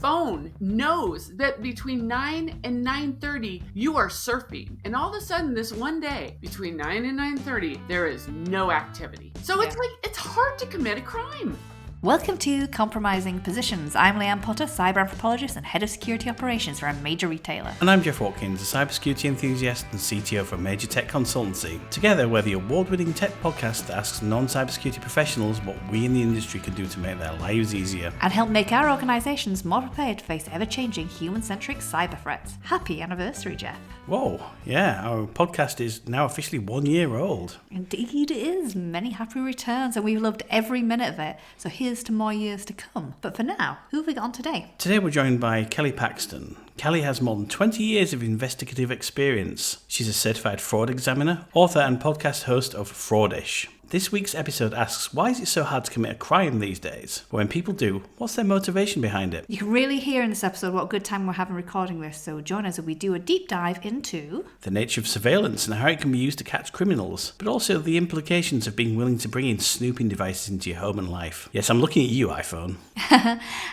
phone knows that between 9 and 9:30, you are surfing. And all of a sudden, this one day, between 9 and 9:30, there is no activity. So it's hard to commit a crime. Welcome to Compromising Positions. I'm Leanne Potter, cyber anthropologist and head of security operations for a major retailer. And I'm Jeff Watkins, a cybersecurity enthusiast and CTO for a major tech consultancy. Together, we're the award-winning tech podcast that asks non-cybersecurity professionals what we in the industry can do to make their lives easier. And help make our organisations more prepared to face ever-changing human-centric cyber threats. Happy anniversary, Jeff. Whoa, yeah, our podcast is now officially 1 year old. Indeed it is. Many happy returns, and we've loved every minute of it. So here's to more years to come. But for now, who have we got on today? Today we're joined by Kelly Paxton. Kelly has more than 20 years of investigative experience. She's a certified fraud examiner, author and podcast host of Fraudish. This week's episode asks, why is it so hard to commit a crime these days? When people do, what's their motivation behind it? You can really hear in this episode what a good time we're having recording this, so join us as we do a deep dive into the nature of surveillance and how it can be used to catch criminals, but also the implications of being willing to bring in snooping devices into your home and life. Yes, I'm looking at you, iPhone.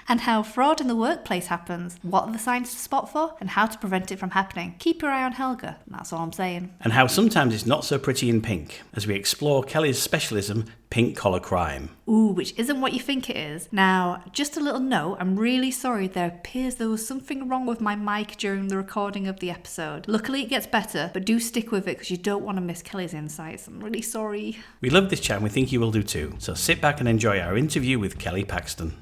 And how fraud in the workplace happens, what are the signs to spot for, and how to prevent it from happening. Keep your eye on Helga, that's all I'm saying. And how sometimes it's not so pretty in pink, as we explore Kelly's specialism, pink collar crime. Ooh, which isn't what you think it is. Now, just a little note, I'm really sorry there appears there was something wrong with my mic during the recording of the episode. Luckily it gets better, but do stick with it because you don't want to miss Kelly's insights. I'm really sorry. We love this chat and we think you will do too, so sit back and enjoy our interview with Kelly Paxton.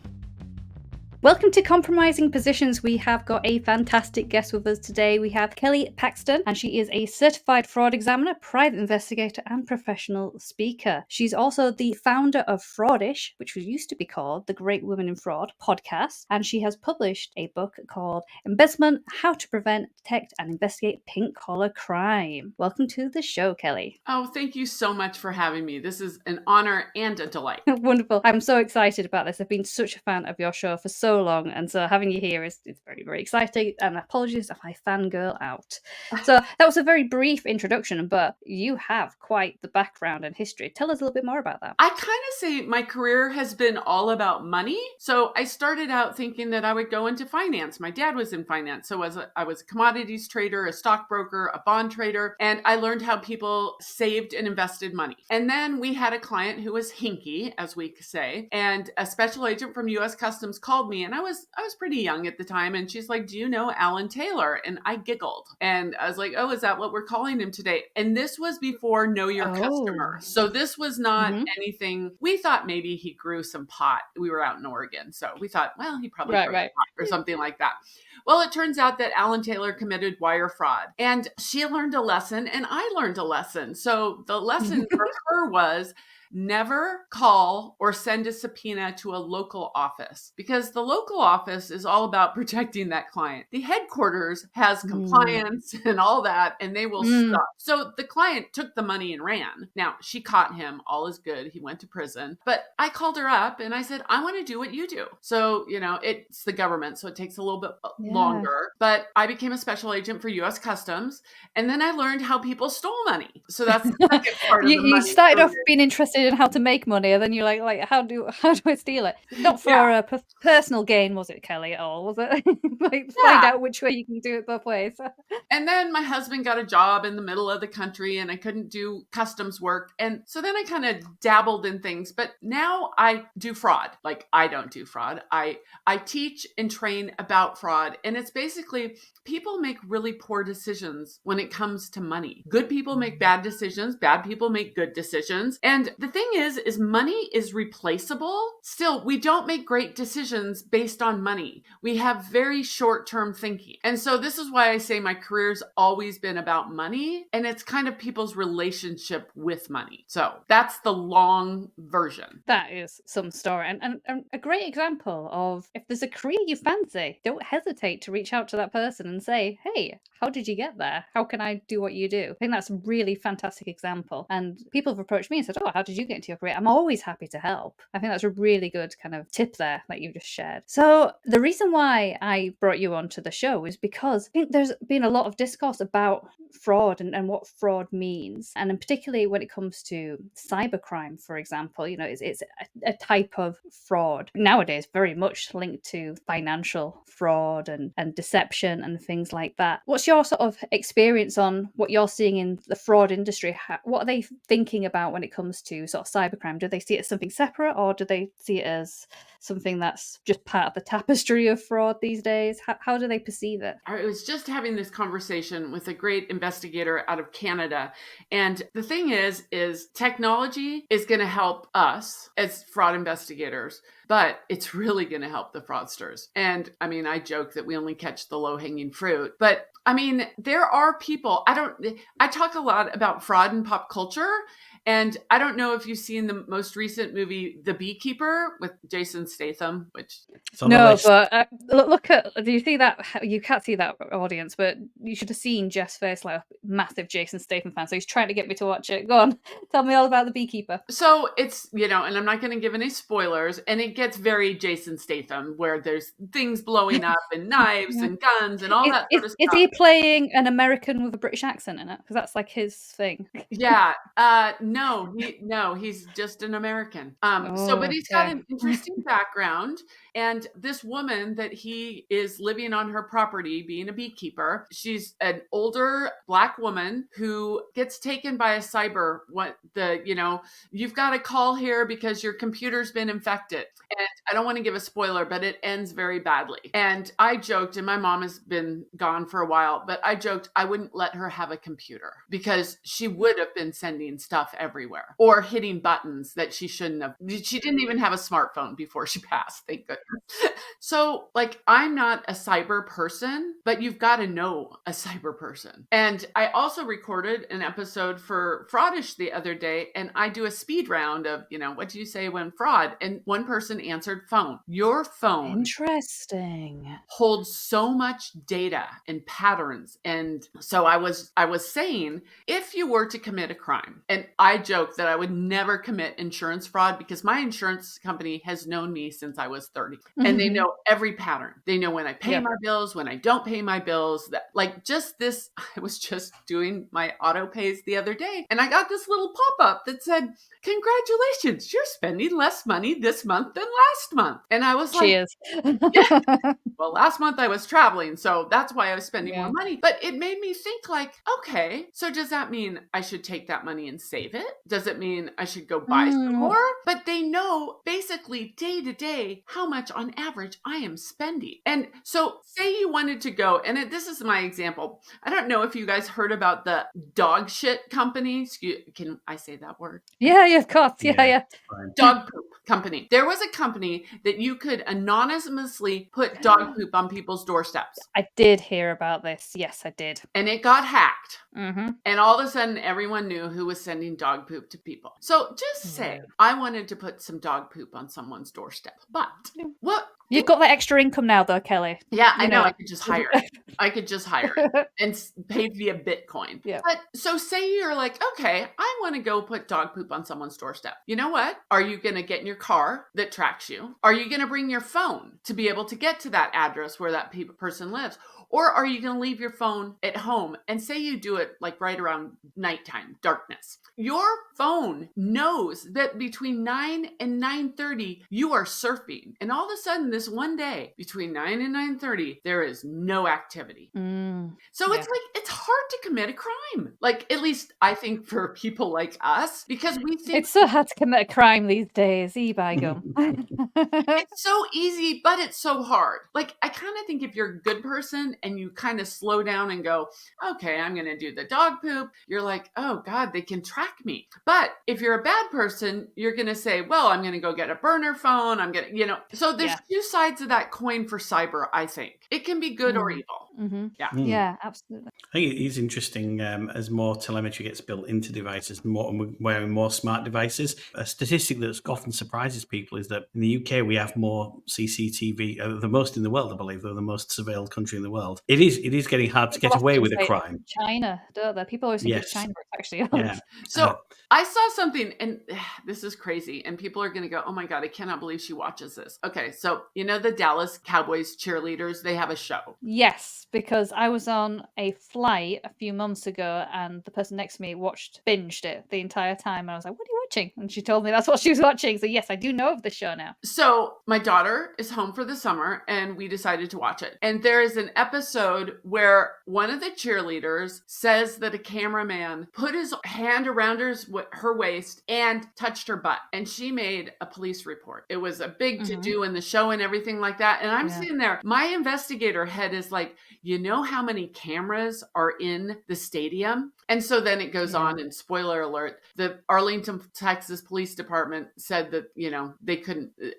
Welcome to Compromising Positions. We have got a fantastic guest with us today. We have Kelly Paxton, and she is a certified fraud examiner, private investigator, and professional speaker. She's also the founder of Fraudish, which used to be called the Great Women in Fraud podcast, and she has published a book called Embezzlement: How to Prevent, Detect, and Investigate Pink Collar Crime. Welcome to the show, Kelly. Oh, thank you so much for having me. This is an honor and a delight. Wonderful. I'm so excited about this. I've been such a fan of your show for so long, and so having you here is very, very exciting, and apologies if I fangirl out. So that was a very brief introduction, but you have quite the background and history. Tell us a little bit more about that. I kind of say my career has been all about money. So I started out thinking that I would go into finance. My dad was in finance. So I was a commodities trader, a stockbroker, a bond trader, and I learned how people saved and invested money. And then we had a client who was hinky, as we say, and a special agent from U.S. Customs called me, and I was pretty young at the time, and she's like, "Do you know Alan Taylor?" And I giggled, and I was like, "Oh, is that what we're calling him today?" And this was before Know Your Customer, so this was not anything. We thought maybe he grew some pot. We were out in Oregon, so we thought, well, he probably grew pot or something like that. Well, it turns out that Alan Taylor committed wire fraud, and she learned a lesson, and I learned a lesson. So the lesson for her was, never call or send a subpoena to a local office, because the local office is all about protecting that client. The headquarters has compliance and all that, and they will stop. So the client took the money and ran. Now, she caught him. All is good. He went to prison. But I called her up and I said, I want to do what you do. So, it's the government, so it takes a little bit longer. But I became a special agent for U.S. Customs, and then I learned how people stole money. So that's the second part of the money. You started off being interested in how to make money, and then you're like, how do I steal it? Not for a personal gain, was it, Kelly, at all? Was it? Find out which way you can do it both ways. And then my husband got a job in the middle of the country, and I couldn't do customs work. And so then I kind of dabbled in things, but now I do fraud. Like, I don't do fraud. I teach and train about fraud. And it's basically, people make really poor decisions when it comes to money. Good people make bad decisions. Bad people make good decisions. And the thing is money is replaceable. Still, we don't make great decisions based on money. We have very short-term thinking. And so this is why I say my career's always been about money, and it's kind of people's relationship with money. So that's the long version. That is some story. And a great example of, if there's a career you fancy, don't hesitate to reach out to that person and say, hey, how did you get there? How can I do what you do? I think that's a really fantastic example. And people have approached me and said, oh, how did did you get into your career? I'm always happy to help. I think that's a really good kind of tip there that you just shared. So the reason why I brought you onto the show is because I think there's been a lot of discourse about fraud and what fraud means. And in particularly when it comes to cybercrime, for example, it's a type of fraud nowadays very much linked to financial fraud and deception and things like that. What's your sort of experience on what you're seeing in the fraud industry? What are they thinking about when it comes to sort of cybercrime? Do they see it as something separate, or do they see it as something that's just part of the tapestry of fraud these days? How do they perceive it? I was just having this conversation with a great investigator out of Canada. And the thing is technology is going to help us as fraud investigators, but it's really going to help the fraudsters. And I mean, I joke that we only catch the low-hanging fruit, but I mean, there are people, I talk a lot about fraud in pop culture. And I don't know if you've seen the most recent movie, The Beekeeper, with Jason Statham, which... No, but look at, do you see that? You can't see that, audience, but you should have seen Jeff's face, like a massive Jason Statham fan. So he's trying to get me to watch it. Go on, tell me all about The Beekeeper. So it's, and I'm not going to give any spoilers, and it gets very Jason Statham, where there's things blowing up and knives and guns and all that sort of stuff. Is he playing an American with a British accent in it? Because that's like his thing. Yeah. No, he's just an American. But he's got an interesting background. And this woman that he is living on her property, being a beekeeper, she's an older Black woman who gets taken by a cyber. You've got to call here because your computer's been infected. And I don't want to give a spoiler, but it ends very badly. And I joked, and my mom has been gone for a while, but I joked I wouldn't let her have a computer because she would have been sending stuff everywhere or hitting buttons that she shouldn't have. She didn't even have a smartphone before she passed, thank goodness. So, I'm not a cyber person, but you've got to know a cyber person. And I also recorded an episode for Fraudish the other day, and I do a speed round of, what do you say when fraud? And one person answered phone. Your phone Interesting. holds so much data and patterns. And so I was saying, if you were to commit a crime, and I joke that I would never commit insurance fraud because my insurance company has known me since I was 30, and they know every pattern. They know when I pay my bills, when I don't pay my bills. I was just doing my auto pays the other day, and I got this little pop-up that said, "Congratulations, you're spending less money this month than last month." And I was like, cheers. Yeah. Well, last month I was traveling, so that's why I was spending more money. But it made me think okay, so does that mean I should take that money and save it? Does it mean I should go buy some more? But they know basically day to day how much on average I am spending. And so say you wanted to go, and this is my example. I don't know if you guys heard about the dog shit company. Can I say that word? Yeah, of course. Yeah. Dog poop company. There was a company that you could anonymously put dog poop on people's doorsteps. I did hear about this. Yes, I did. And it got hacked. Mm-hmm. And all of a sudden, everyone knew who was sending dog poop to people. So just say, I wanted to put some dog poop on someone's doorstep. But what? You've got that extra income now, though, Kelly. Yeah, I know. I could just hire it. And pay via Bitcoin. Yeah. But so say you're like, okay, I want to go put dog poop on someone's doorstep. You know what? Are you going to get in your car that tracks you? Are you going to bring your phone to be able to get to that address where that person lives? Or are you going to leave your phone at home and say you do it right around nighttime, darkness? Your phone knows that between 9 and 9:30, you are surfing. And all of a sudden, this one day, between 9 and 9:30, there is no activity. So it's hard to commit a crime. At least I think for people like us, because we think it's so hard to commit a crime these days. Gum. It's so easy, but it's so hard. I kind of think if you're a good person and you kind of slow down and go, okay, I'm going to do the dog poop, you're like, oh God, they can track me. But if you're a bad person, you're going to say, well, I'm going to go get a burner phone. I'm going to, so there's two sides of that coin for cyber, I think. It can be good or evil. Mm-hmm. Yeah. Yeah, absolutely. I think it is interesting as more telemetry gets built into devices, and we're wearing more smart devices. A statistic that often surprises people is that in the UK we have more CCTV, the most in the world, I believe. They're the most surveilled country in the world. It is getting hard to People get away often with a say crime. China, don't they? People always think it's Yes. China, but it's actually us. Yeah. So I saw something, and this is crazy, and people are going to go, oh my God, I cannot believe she watches this. Okay, so you know the Dallas Cowboys cheerleaders, they have a show. Yes, because I was on a flight a few months ago and the person next to me binged it the entire time. And I was like, what are you watching? And she told me that's what she was watching. So, yes, I do know of the show now. So my daughter is home for the summer and we decided to watch it. And there is an episode where one of the cheerleaders says that a cameraman put his hand around her waist and touched her butt. And she made a police report. It was a big to-do in the show and everything like that. And I'm sitting there, my investigator head is like, you know how many cameras are in the stadium? And so then it goes on, and spoiler alert, the Arlington, Texas Police Department said that,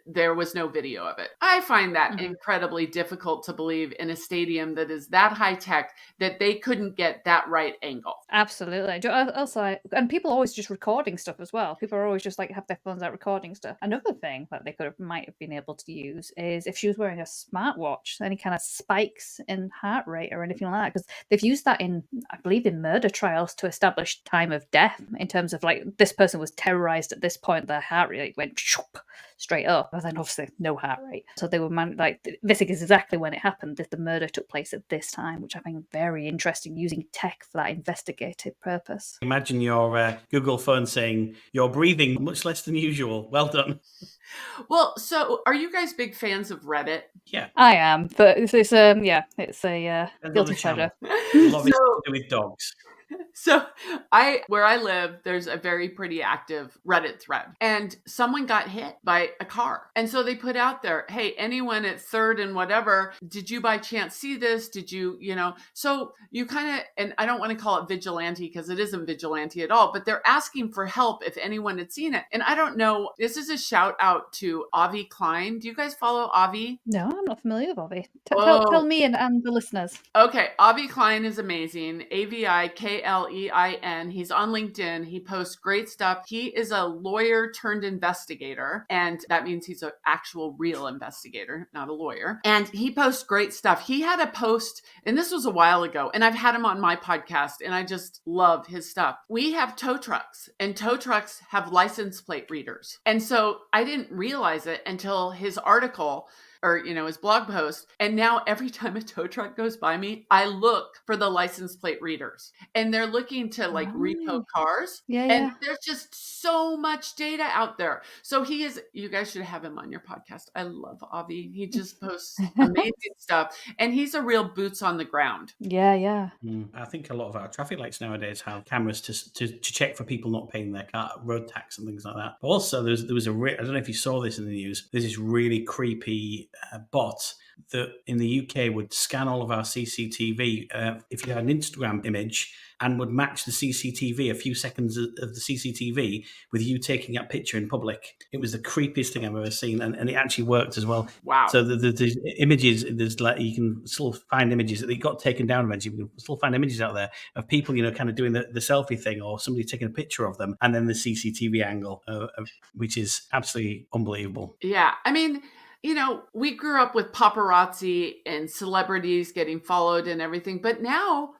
there was no video of it. I find that incredibly difficult to believe in a stadium that is that high tech that they couldn't get that right angle. Absolutely. Also, and people are always just recording stuff as well. People are always just like have their phones out recording stuff. Another thing that they might have been able to use is if she was wearing a smartwatch, any kind of spikes in heart rate or anything like that, because they've used that I believe in murder trials to establish time of death in terms of like this person was terrorized at this point, their heart rate went straight up, but then obviously no heart rate. So they were this is exactly when it happened. That the murder took place at this time, which I think very interesting, using tech for that investigative purpose. Imagine your Google phone saying you're breathing much less than usual. Well done. Well, so are you guys big fans of Reddit? Yeah, I am, but it's a guilty pleasure. a lot of it's to do with dogs. So where I live, there's a very pretty active Reddit thread, and someone got hit by a car. And so they put out there, hey, anyone at 3rd and whatever, did you by chance see this? Did you, so you kind of, and I don't want to call it vigilante because it isn't vigilante at all, but they're asking for help if anyone had seen it. And I don't know, this is a shout out to Avi Klein. Do you guys follow Avi? No, I'm not familiar with Avi. Tell me and the listeners. Okay, Avi Klein is amazing. AVIKLEIN. He's on LinkedIn. He posts great stuff. He is a lawyer turned investigator, and that means he's an actual real investigator, not a lawyer. And he posts great stuff. He had a post, and this was a while ago, and I've had him on my podcast, and I just love his stuff. We have tow trucks, and tow trucks have license plate readers. And so I didn't realize it until his article, or his blog post. And now every time a tow truck goes by me, I look for the license plate readers, and they're looking to repo cars. And there's just so much data out there. So you guys should have him on your podcast. I love Avi. He just posts amazing stuff, and he's a real boots on the ground. Yeah. I think a lot of our traffic lights nowadays have cameras to check for people not paying their road tax and things like that. But also, there was I don't know if you saw this in the news. There's this really creepy bot that in the UK would scan all of our CCTV if you had an Instagram image, and would match the CCTV, a few seconds of the CCTV, with you taking that picture in public. It was the creepiest thing I've ever seen, and it actually worked as well. Wow. So the images, there's you can still find images that got taken down eventually. You can still find images out there of people, kind of doing the selfie thing, or somebody taking a picture of them, and then the CCTV angle, which is absolutely unbelievable. Yeah. I mean, we grew up with paparazzi and celebrities getting followed and everything, but now,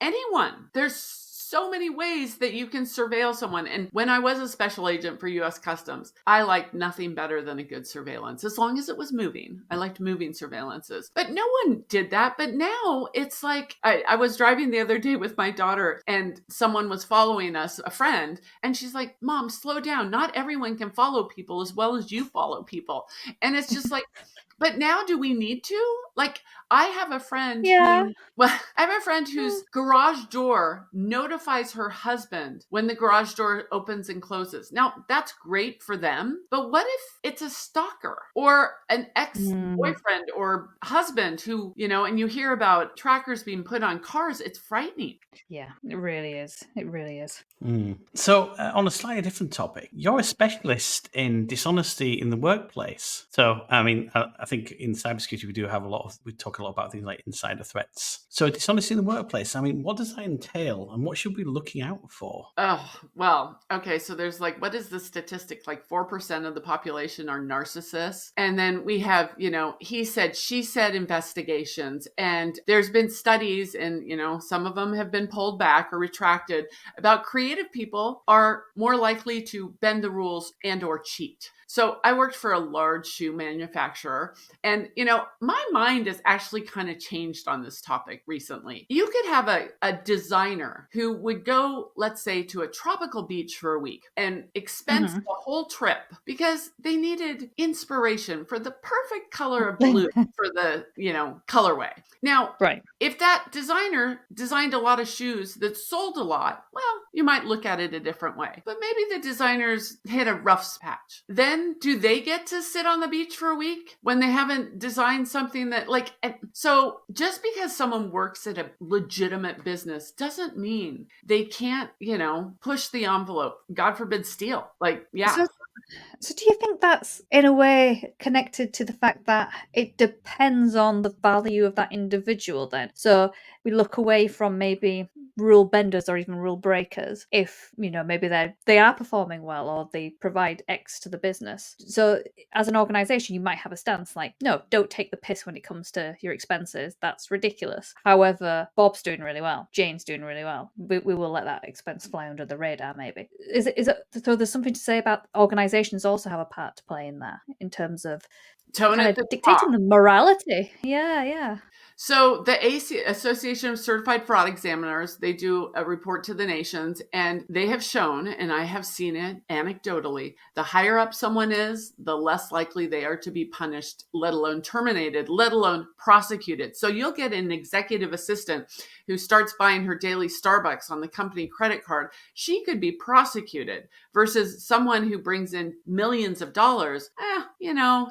anyone, there's so many ways that you can surveil someone. And when I was a special agent for U.S. Customs, I liked nothing better than a good surveillance, as long as it was moving. I liked moving surveillances, but no one did that. But now it's like, I was driving the other day with my daughter, and someone was following us, a friend, and she's like, Mom, slow down. Not everyone can follow people as well as you follow people. And it's just like, but now do we need to? I have a friend whose garage door notifies notifies her husband when the garage door opens and closes. Now, that's great for them, but what if it's a stalker or an ex-boyfriend or husband who, and you hear about trackers being put on cars? It's frightening. Yeah, it really is. It really is. So, on a slightly different topic, you're a specialist in dishonesty in the workplace. So, I think in cybersecurity we talk a lot about things like insider threats. So, dishonesty in the workplace, what does that entail and what should we be looking out for? Oh, well, okay. So there's what is the statistic? 4% of the population are narcissists. And then we have, he said, she said investigations. And there's been studies and, some of them have been pulled back or retracted about creative people are more likely to bend the rules and or cheat. So I worked for a large shoe manufacturer and, my mind has actually kind of changed on this topic recently. You could have a designer who would go, let's say, to a tropical beach for a week and expense the whole trip because they needed inspiration for the perfect color of blue for the, colorway. Now, if that designer designed a lot of shoes that sold a lot, well, you might look at it a different way. But maybe the designers hit a rough patch. Then do they get to sit on the beach for a week when they haven't designed something that so just because someone works at a legitimate business doesn't mean they can't, push the envelope. God forbid steal. So do you think that's in a way connected to the fact that it depends on the value of that individual then? So we look away from maybe rule benders or even rule breakers if, maybe they are performing well or they provide X to the business. So as an organization, you might have a stance like, no, don't take the piss when it comes to your expenses. That's ridiculous. However, Bob's doing really well. Jane's doing really well. We will let that expense fly under the radar maybe. Is it so there's something to say about organizations also have a part to play in that in terms of tone kind at of the dictating top. the morality. Yeah. So the Association of Certified Fraud Examiners, they do a report to the nations and they have shown, and I have seen it anecdotally, the higher up someone is, the less likely they are to be punished, let alone terminated, let alone prosecuted. So you'll get an executive assistant who starts buying her daily Starbucks on the company credit card. She could be prosecuted versus someone who brings in millions of dollars.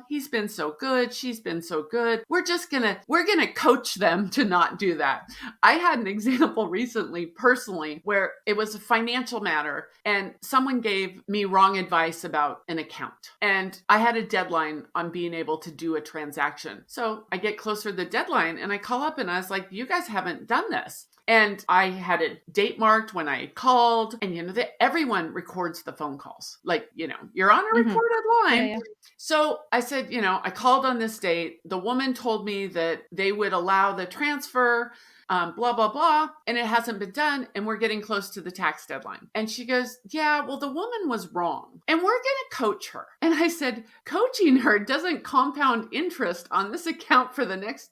He's been so good. She's been so good. We're going to coach them to not do that. I had an example recently, personally, where it was a financial matter and someone gave me wrong advice about an account. And I had a deadline on being able to do a transaction. So I get closer to the deadline and I call up and I was like, you guys haven't done this. And I had a date marked when I called and, everyone records the phone calls. You're on a recorded line. Yeah. So I said, I called on this date. The woman told me that they would allow the transfer, blah, blah, blah. And it hasn't been done. And we're getting close to the tax deadline. And she goes, yeah, well, the woman was wrong. And we're going to coach her. And I said, coaching her doesn't compound interest on this account for the next,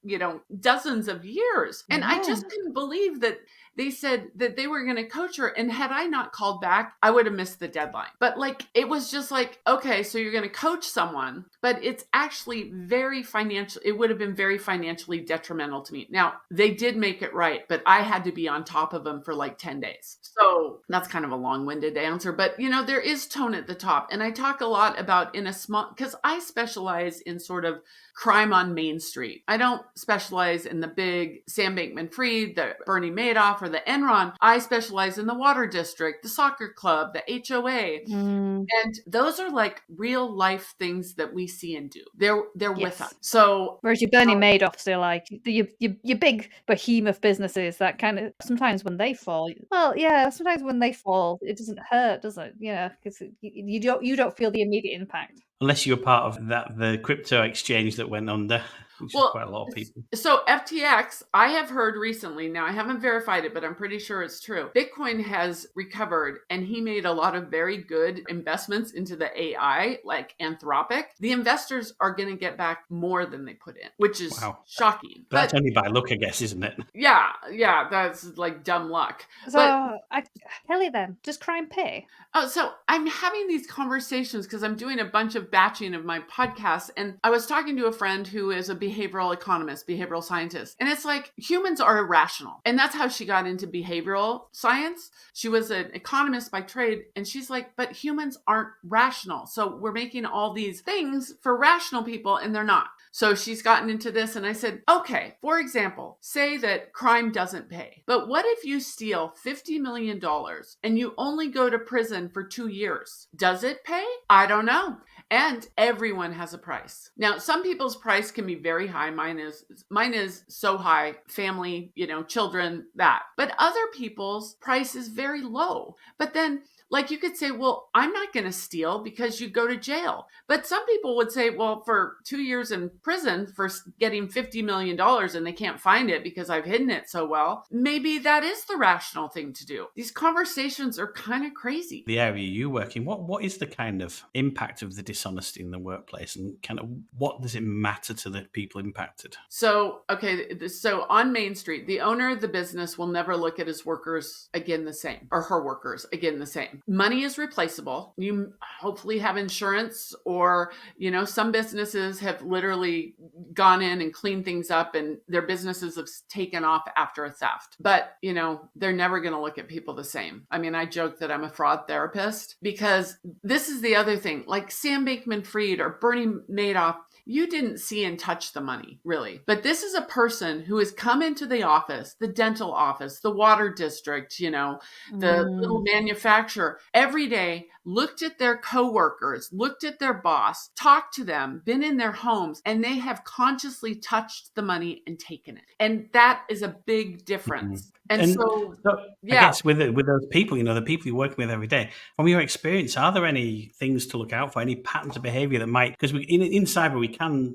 dozens of years. And I just couldn't believe that they said that they were going to coach her. And had I not called back, I would have missed the deadline. But it was just okay, so you're going to coach someone, but it's actually it would have been very financially detrimental to me. Now, they did make it right, but I had to be on top of them for 10 days. So that's kind of a long-winded answer, but there is tone at the top. And I talk a lot about because I specialize in sort of crime on Main Street. I don't specialize in the big Sam Bankman-Fried, the Bernie Madoff, or the Enron. I specialize in the water district, the soccer club, the HOA. And those are real life things that we see and do. They're with us. So whereas your Bernie Madoffs are your big behemoth businesses that kind of sometimes when they fall, it doesn't hurt, does it? Because you don't feel the immediate impact. Unless you're part of the crypto exchange that went under, which is quite a lot of people. So FTX, I have heard recently, now I haven't verified it, but I'm pretty sure it's true. Bitcoin has recovered and he made a lot of very good investments into the AI, like Anthropic. The investors are going to get back more than they put in, which is shocking. But that's only by luck, I guess, isn't it? Yeah, that's dumb luck. So, Kelly, then, does crime pay? Oh, so I'm having these conversations because I'm doing a bunch of batching of my podcasts, and I was talking to a friend who is a behavioral economist, behavioral scientist, and it's like humans are irrational. And that's how she got into behavioral science. She was an economist by trade, and she's like, but humans aren't rational. So we're making all these things for rational people, and they're not. So she's gotten into this, and I said, okay, for example, say that crime doesn't pay. But what if you steal $50 million and you only go to prison for 2 years? Does it pay? I don't know. And everyone has a price. Now, some people's price can be very high. Mine is so high, family, children, that. But other people's price is very low. But then, like, you could say, well, I'm not going to steal because you go to jail. But some people would say, well, for 2 years in prison for getting $50 million and they can't find it because I've hidden it so well, maybe that is the rational thing to do. These conversations are kind of crazy. The area you work in, what is the kind of impact of the dishonesty in the workplace, and kind of what does it matter to the people impacted? So on Main Street, the owner of the business will never look at his workers again the same, or her workers again the same. Money is replaceable. You hopefully have insurance, or, some businesses have literally gone in and cleaned things up and their businesses have taken off after a theft. But, they're never going to look at people the same. I mean, I joke that I'm a fraud therapist because this is the other thing, like Sam Bankman-Fried or Bernie Madoff. You didn't see and touch the money, really. But this is a person who has come into the office, the dental office, the water district, the little manufacturer, every day, looked at their coworkers, looked at their boss, talked to them, been in their homes, and they have consciously touched the money and taken it. And that is a big difference. Mm-hmm. And so, I guess with those people, the people you're working with every day, from your experience, are there any things to look out for, any patterns of behavior that might, because in cyber,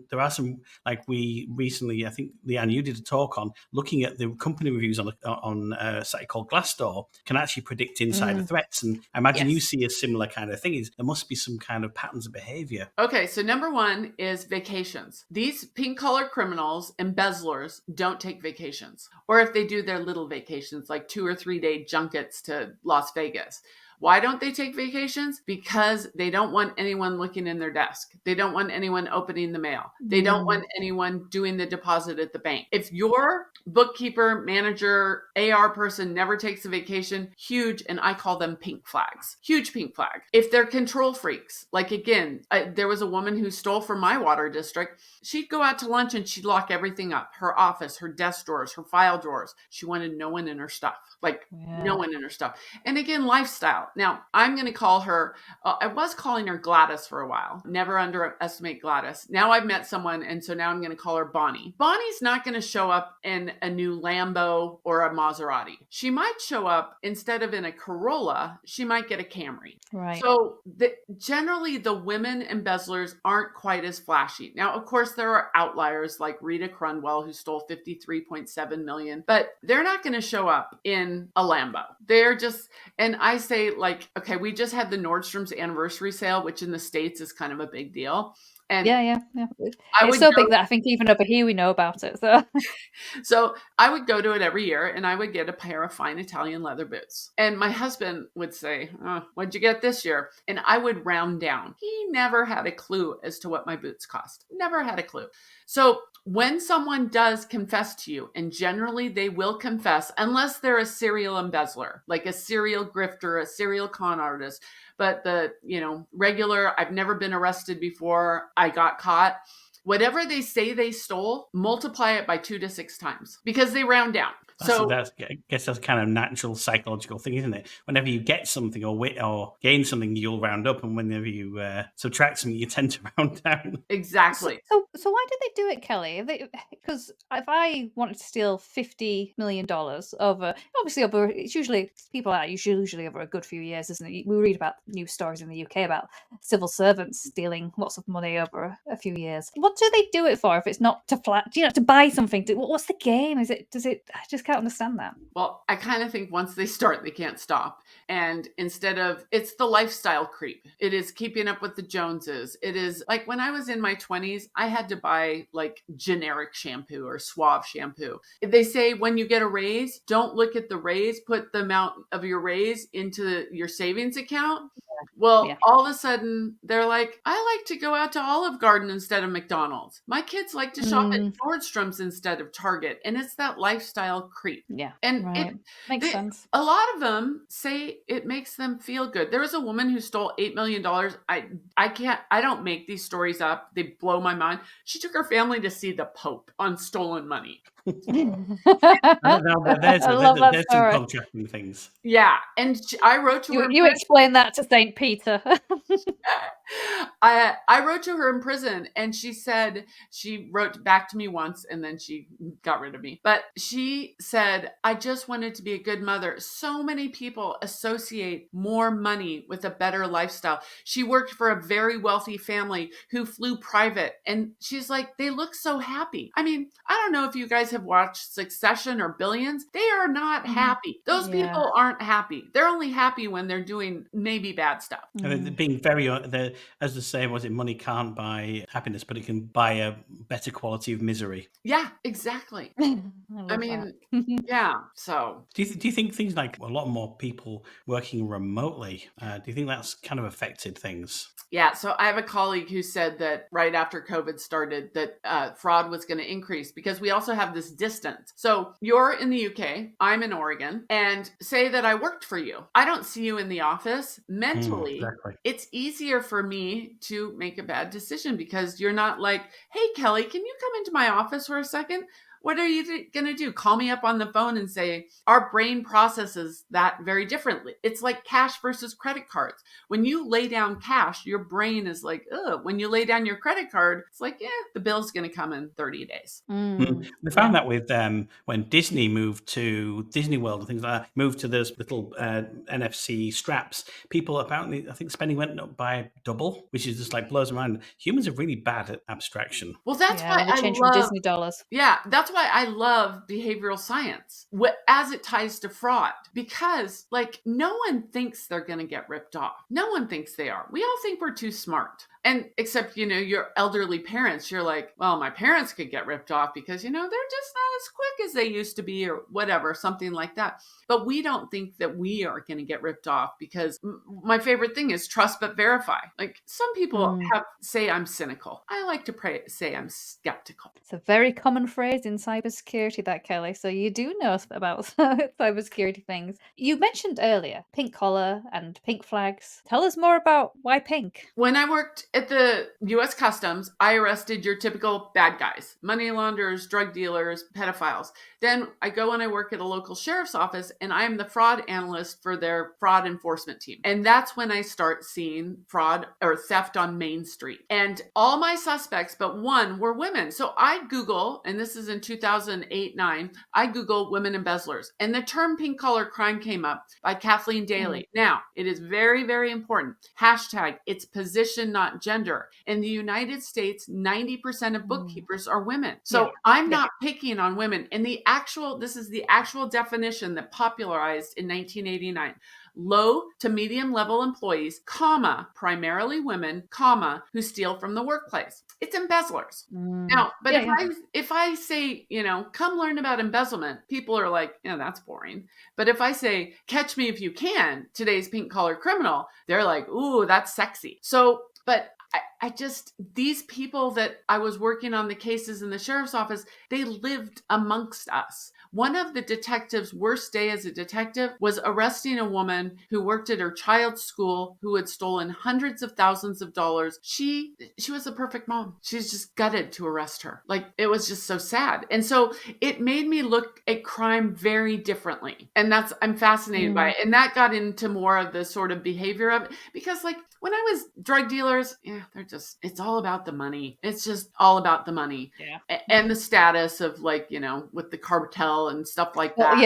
there are some, like we recently, I think, Leanne, you did a talk on looking at the company reviews on a site called Glassdoor, can actually predict insider threats. And I imagine you see a similar kind of thing. There must be some kind of patterns of behavior. Okay, so number one is vacations. These pink-collar criminals, embezzlers, don't take vacations. Or if they do, they're little vacations, like 2 or 3 day junkets to Las Vegas. Why don't they take vacations? Because they don't want anyone looking in their desk. They don't want anyone opening the mail. They don't want anyone doing the deposit at the bank. If your bookkeeper, manager, AR person never takes a vacation, huge, and I call them pink flags. Huge pink flag. If they're control freaks, like again, there was a woman who stole from my water district. She'd go out to lunch and she'd lock everything up. Her office, her desk drawers, her file drawers. She wanted no one in her stuff. No one in her stuff. And again, lifestyle. Now, I'm going to call her, I was calling her Gladys for a while. Never underestimate Gladys. Now I've met someone, and so now I'm going to call her Bonnie. Bonnie's not going to show up in a new Lambo or a Maserati. She might show up, instead of in a Corolla, she might get a Camry. Right. So generally, the women embezzlers aren't quite as flashy. Now, of course, there are outliers like Rita Crundwell, who stole $53.7 million, but they're not going to show up in a Lambo. They're just, and I say, like, okay, we just had the Nordstrom's anniversary sale, which in the States is kind of a big deal. And yeah. It's so big that I think even over here we know about it. So I would go to it every year, and I would get a pair of fine Italian leather boots. And my husband would say, what'd you get this year? And I would round down. He never had a clue as to what my boots cost. Never had a clue. So when someone does confess to you, and generally they will confess, unless they're a serial embezzler, like a serial grifter, a serial con artist, but the, regular, I've never been arrested before, I got caught. Whatever they say they stole, multiply it by 2 to 6 times because they round down. I guess that's kind of natural psychological thing, isn't it? Whenever you get something or gain something, you'll round up, and whenever you subtract something, you tend to round down. Exactly. So why did they do it, Kelly? Because if I wanted to steal $50 million over, it's usually people are usually over a good few years, isn't it? We read about news stories in the UK about civil servants stealing lots of money over a few years. What do they do it for if it's not to buy something? What's the game? I just can't understand that. Well, I kind of think once they start, they can't stop. And it's the lifestyle creep. It is keeping up with the Joneses. It is like when I was in my 20s, I had to buy like generic shampoo or Suave shampoo. They say when you get a raise, don't look at the raise, put the amount of your raise into your savings account. Well, Yeah. all of a sudden, they're like, I like to go out to Olive Garden instead of McDonald's. My kids like to shop at Nordstrom's instead of Target. And it's that lifestyle creep. Yeah. And Right. Makes sense. a lot of them say it makes them feel good. There was a woman who stole $8 million. I don't make these stories up. They blow my mind. She took her family to see the Pope on stolen money. There's I love that some story. contrasting things. Yeah. And I wrote to her. You explain that to St. Peter. I wrote to her in prison, and she said, she wrote back to me once and then she got rid of me. But she said, I just wanted to be a good mother. So many people associate more money with a better lifestyle. She worked for a very wealthy family who flew private, and she's like, they look so happy. I mean, I don't know if you guys have watched Succession or Billions. They are not happy. Those people aren't happy. They're only happy when they're doing maybe bad stuff. And they're being very, as the saying was, money can't buy happiness, but it can buy a better quality of misery. Yeah, exactly. I mean, yeah. So, do you think things like a lot more people working remotely? Do you think that's kind of affected things? Yeah. So I have a colleague who said that right after COVID started, that fraud was going to increase because we also have this distance. So you're in the UK, I'm in Oregon, and say that I worked for you. I don't see you in the office. Mentally, Exactly. It's easier for me to make a bad decision because you're not like, hey, Kelly, can you come into my office for a second? What are you going to do? Call me up on the phone and say, our brain processes that very differently. It's like cash versus credit cards. When you lay down cash, your brain is like, ugh. When you lay down your credit card, it's like, yeah, the bill's going to come in 30 days. They found that with when Disney moved to Disney World and things like that, moved to those little NFC straps, people apparently, I think spending went up by double, which is just like blows my mind. Humans are really bad at abstraction. Well, that's why they change from Disney dollars. Yeah, that's why I love behavioral science as it ties to fraud, because like no one thinks they're going to get ripped off. No one thinks they are. We all think we're too smart. And except, your elderly parents, you're like, well, my parents could get ripped off because, they're just not as quick as they used to be or whatever, something like that. But we don't think that we are going to get ripped off because my favorite thing is trust but verify. Like some people say I'm cynical. I like to say I'm skeptical. It's a very common phrase in cybersecurity, that, Kelly. So you do know about cybersecurity things. You mentioned earlier pink collar and pink flags. Tell us more about why pink. When I worked at the U.S. Customs, I arrested your typical bad guys, money launderers, drug dealers, pedophiles. Then I go and I work at a local sheriff's office, and I am the fraud analyst for their fraud enforcement team. And that's when I start seeing fraud or theft on Main Street. And all my suspects, but one, were women. So I Google, and this is in 2008-9, I Google women embezzlers. And the term pink collar crime came up by Kathleen Daly. Now, it is very, very important. Hashtag, it's position, not gender. In the United States, 90% of bookkeepers are women. So I'm not picking on women. And this is the actual definition that popularized in 1989. Low to medium level employees, primarily women, who steal from the workplace. It's embezzlers. Now, but if I say, come learn about embezzlement, people are like, that's boring. But if I say, catch me if you can, today's pink collar criminal, they're like, ooh, that's sexy. So, but I just, these people that I was working on the cases in the sheriff's office, they lived amongst us. One of the detectives' worst day as a detective was arresting a woman who worked at her child's school who had stolen hundreds of thousands of dollars. She was a perfect mom. She's just gutted to arrest her. Like, it was just so sad. And so it made me look at crime very differently. And I'm fascinated by it. And that got into more of the sort of behavior of it. Because like when I was drug dealers, it's all about the money. It's just all about the money. Yeah. And the status of like, with the cartel and stuff like that.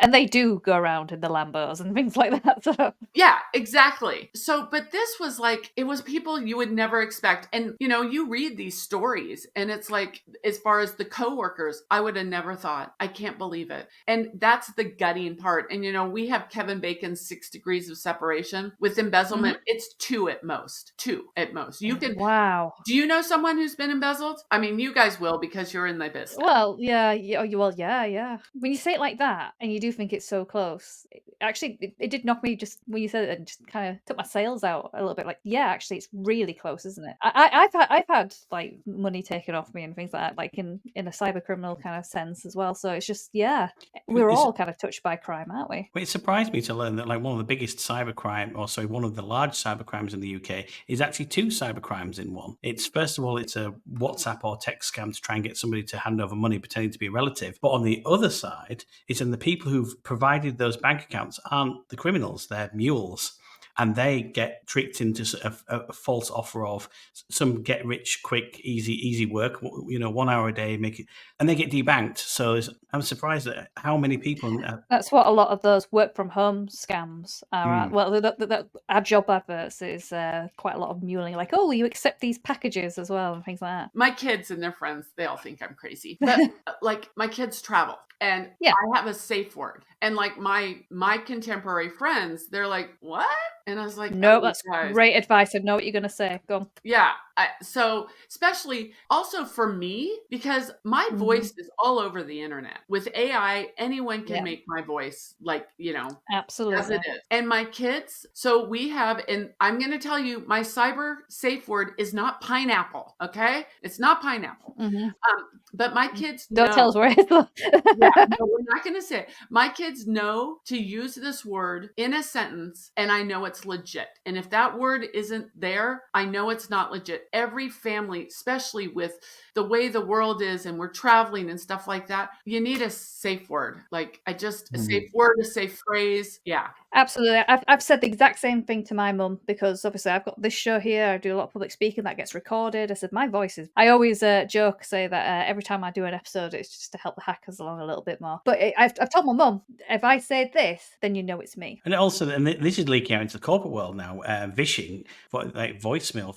And they do go around in the Lambos and things like that. So. Yeah, exactly. So, but this was like, it was people you would never expect. And, you read these stories and it's like, as far as the coworkers, I would have never thought, I can't believe it. And that's the gutting part. And, we have Kevin Bacon's 6 degrees of separation. With embezzlement, it's 2 at most, 2. 2 at most. You can. Wow. Do you know someone who's been embezzled? I mean, you guys will because you're in the business. Well, yeah, yeah. When you say it like that, and you do think it's so close, it did knock me just when you said it, and just kind of took my sails out a little bit. Like, yeah, actually, it's really close, isn't it? I've had like money taken off me and things like that, like in a cyber criminal kind of sense as well. So it's just, yeah, we're all kind of touched by crime, aren't we? Well, it surprised me to learn that like one of the biggest one of the large cyber crimes in the UK is actually 2 cyber crimes in one. It's first of all, it's a WhatsApp or text scam to try and get somebody to hand over money pretending to be a relative. But on the other side, it's in the people who've provided those bank accounts aren't the criminals, they're mules. And they get tricked into a false offer of some get rich quick, easy work, 1 hour a day, make it, and they get debanked. So I'm surprised at how many people. That's what a lot of those work from home scams are. Well, our job adverts is quite a lot of muling, like, oh, you accept these packages as well and things like that. My kids and their friends, they all think I'm crazy. But like my kids travel and Yeah. I have a safe word. And like my contemporary friends, they're like, what? And I was like, no, oh, that's guys. great advice. I know what you're going to say. Go on. Yeah. So especially also for me, because my voice is all over the internet. With AI, anyone can make my voice like, Absolutely. as it is. And my kids, so we have, and I'm going to tell you, my cyber safe word is not pineapple. Okay. It's not pineapple. But my kids Don't know. tell us where it is. Yeah, no, we're not going to say it. My kids know to use this word in a sentence, and I know it's legit. And if that word isn't there, I know it's not legit. Every family, especially with the way the world is and we're traveling and stuff like that, you need a safe word. Like a safe word, a safe phrase. Yeah. Absolutely. I've said the exact same thing to my mum, because obviously I've got this show here. I do a lot of public speaking that gets recorded. I said, my voice is... I always say that every time I do an episode, it's just to help the hackers along a little bit more. But I've told my mum, if I say this, then you know it's me. And also, and this is leaking out into the corporate world now, phishing, like voicemail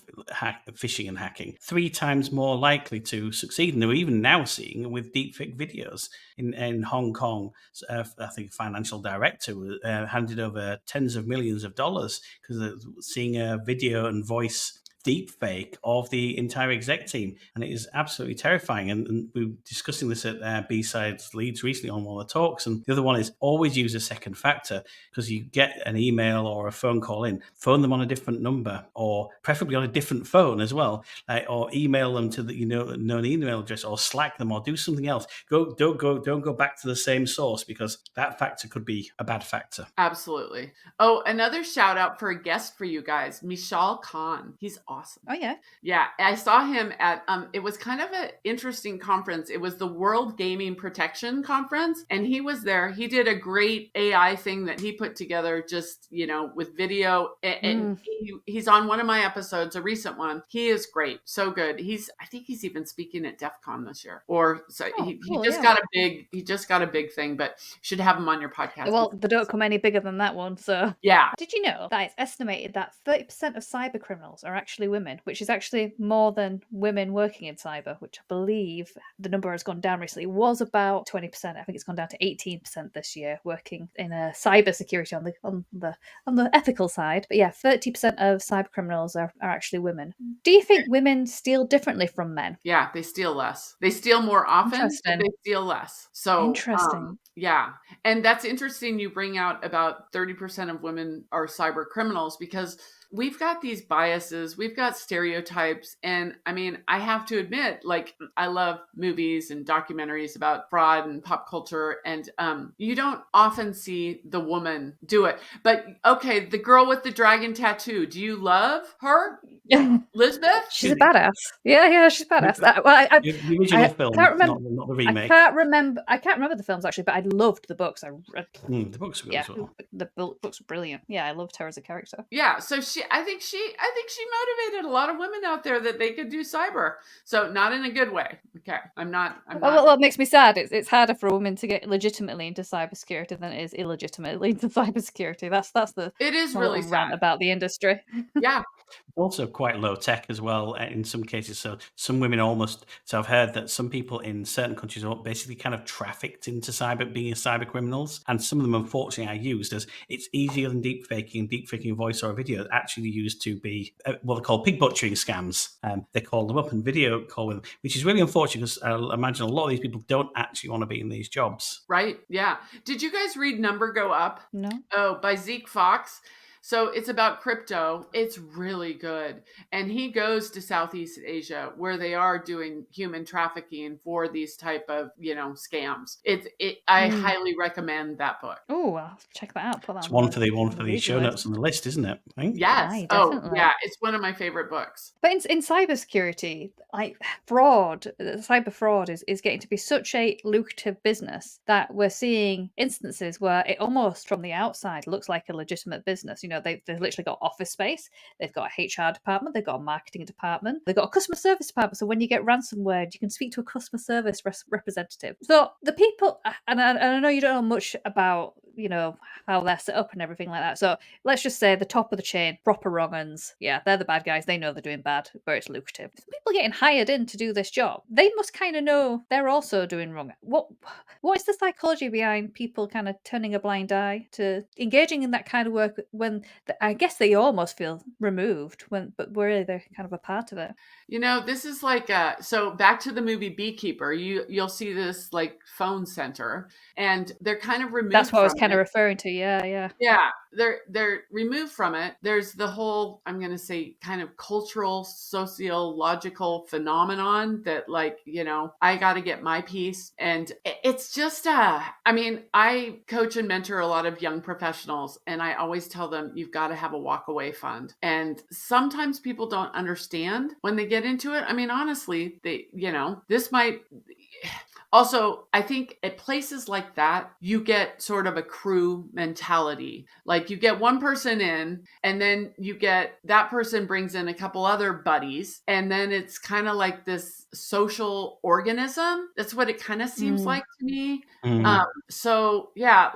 phishing and hacking, 3 times more likely to succeed. And they're even now seeing with deepfake videos in Hong Kong. I think a financial director handed over tens of millions of dollars because they're seeing a video and voice deep fake of the entire exec team, and it is absolutely terrifying. And we were discussing this at B-Sides Leeds recently on one of the talks, and the other one is always use a second factor, because you get an email or a phone call in, phone them on a different number, or preferably on a different phone as well, or email them to the known email address, or Slack them, or do something else. Don't go back to the same source, because that factor could be a bad factor. Absolutely. Oh, another shout out for a guest for you guys, Mishal Khan. He's awesome. Oh, yeah. Yeah. I saw him at, it was kind of an interesting conference. It was the World Gaming Protection Conference, and he was there. He did a great AI thing that he put together just, with video, and he's on one of my episodes, a recent one. He is great. So good. I think he's even speaking at DEF CON this year, he just got a big thing, but you should have him on your podcast. Well, they don't come any bigger than that one. So yeah. Did you know that it's estimated that 30% of cyber criminals are actually women, which is actually more than women working in cyber, which I believe the number has gone down recently. It was about 20%. I think it's gone down to 18% this year, working in cyber security on the ethical side. But yeah, 30% of cyber criminals are actually women. Do you think women steal differently from men? Yeah, they steal less. They steal more often, but they steal less. So interesting. Yeah. And that's interesting you bring out about 30% of women are cyber criminals, because we've got these biases, we've got stereotypes. And I mean, I have to admit, like, I love movies and documentaries about fraud and pop culture. And you don't often see the woman do it. But okay, the girl with the dragon tattoo, do you love her? Elizabeth? She's a badass. Yeah, she's badass. The original film, can't remember, not the remake. I can't remember the films actually, but I loved the books. The books were good as well. The books were brilliant. Yeah, I loved her as a character. Yeah, so I think she motivated a lot of women out there that they could do cyber. So not in a good way. Okay, I'm not. Well, what makes me sad is it's harder for a woman to get legitimately into cybersecurity than it is illegitimately into cybersecurity. That's the it is really rant sad about the industry. Yeah. Also quite low tech as well in some cases. So some women almost. So I've heard that some people in certain countries are basically kind of trafficked into being cyber criminals, and some of them unfortunately are used as it's easier than deep faking voice or video. Actually used to be what they call pig butchering scams. They call them up and video call with them, which is really unfortunate because I imagine a lot of these people don't actually want to be in these jobs. Right. Yeah. Did you guys read Number Go Up? No. Oh, by Zeke Fox. So it's about crypto. It's really good. And he goes to Southeast Asia where they are doing human trafficking for these type of, scams. I highly recommend that book. Oh, I'll check that out. Put that It's on one the for the reading show list. notes on the list, isn't it? I think. Yes. Aye, Oh, definitely. yeah. It's one of my favorite books. But in cybersecurity, like cyber fraud is getting to be such a lucrative business that we're seeing instances where it almost from the outside looks like a legitimate business. They've literally got office space, they've got a HR department, they've got a marketing department, they've got a customer service department. So when you get ransomware, you can speak to a customer service representative. So the people, and I know you don't know much about how they're set up and everything like that. So let's just say the top of the chain, proper wrong uns. Yeah, they're the bad guys. They know they're doing bad, but it's lucrative. People getting hired in to do this job, they must kind of know they're also doing wrong. What is the psychology behind people kind of turning a blind eye to engaging in that kind of work when I guess they almost feel removed but really they're kind of a part of it. This is like so back to the movie Beekeeper, you'll see this like phone center and they're kind of removed. That's what I was kind of referring to. Yeah. Yeah, they're removed from it. There's the whole, I'm going to say, kind of cultural, sociological phenomenon that I got to get my piece. And it's just, I coach and mentor a lot of young professionals, and I always tell them, you've got to have a walk away fund. And sometimes people don't understand when they get into it. I mean, honestly, this might... Also, I think at places like that, you get sort of a crew mentality. Like you get one person in and then that person brings in a couple other buddies. And then it's kind of like this social organism. That's what it kind of seems like to me. So yeah,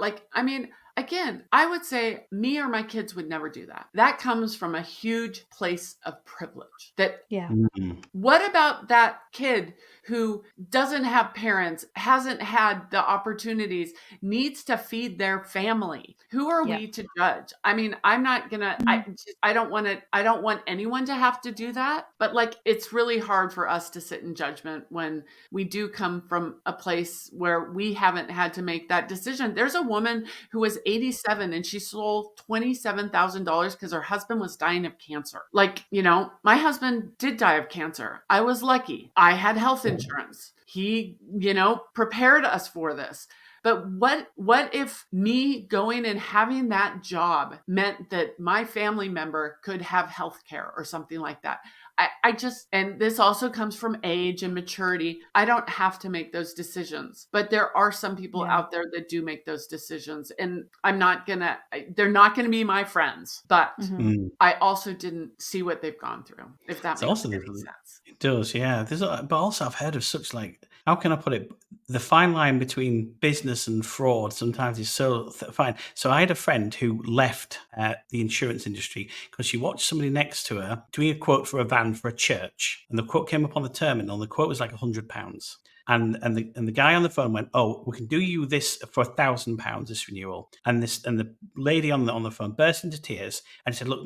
again, I would say me or my kids would never do that. That comes from a huge place of privilege. What about that kid who doesn't have parents, hasn't had the opportunities, needs to feed their family? Who are we to judge? I mean, I'm not gonna, I don't want anyone to have to do that, but it's really hard for us to sit in judgment when we do come from a place where we haven't had to make that decision. There's a woman who was 87 and she sold $27,000 because her husband was dying of cancer. My husband did die of cancer. I was lucky. I had health insurance. He, prepared us for this. But what if me going and having that job meant that my family member could have health care or something like that? And this also comes from age and maturity. I don't have to make those decisions, but there are some people out there that do make those decisions, and they're not gonna be my friends, but I also didn't see what they've gone through, if that makes any sense. It does, yeah. But also I've heard of such how can I put it? The fine line between business and fraud sometimes is so fine. So I had a friend who left the insurance industry because she watched somebody next to her doing a quote for a van for a church, and the quote came up on the terminal. And the quote was like £100. And the guy on the phone went, "Oh, we can do you this for £1,000 this renewal." And the lady on the phone burst into tears and said, "Look,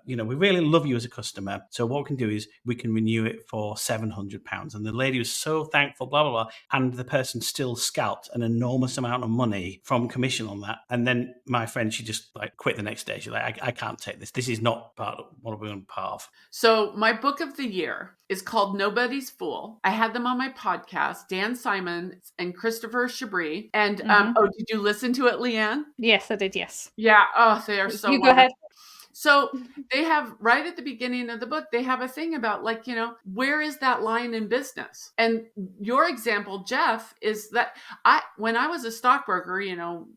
we really love you as a customer. So what we can do is we can renew it for £700." And the lady was so thankful, blah blah blah. And the person still scalped an enormous amount of money from commission on that. And then my friend, she just quit the next day. She's like, "I can't take this. This is not part of what we're part of." So my book of the year is called Nobody's Fool. I had them on my podcast, Dan Simon and Christopher Chabris. And did you listen to it, Leanne? Yes, I did. Yes. Yeah. Oh, they are so. You go ahead. So they have, right at the beginning of the book, they have a thing about where is that line in business? And your example, Jeff, is that when I was a stockbroker,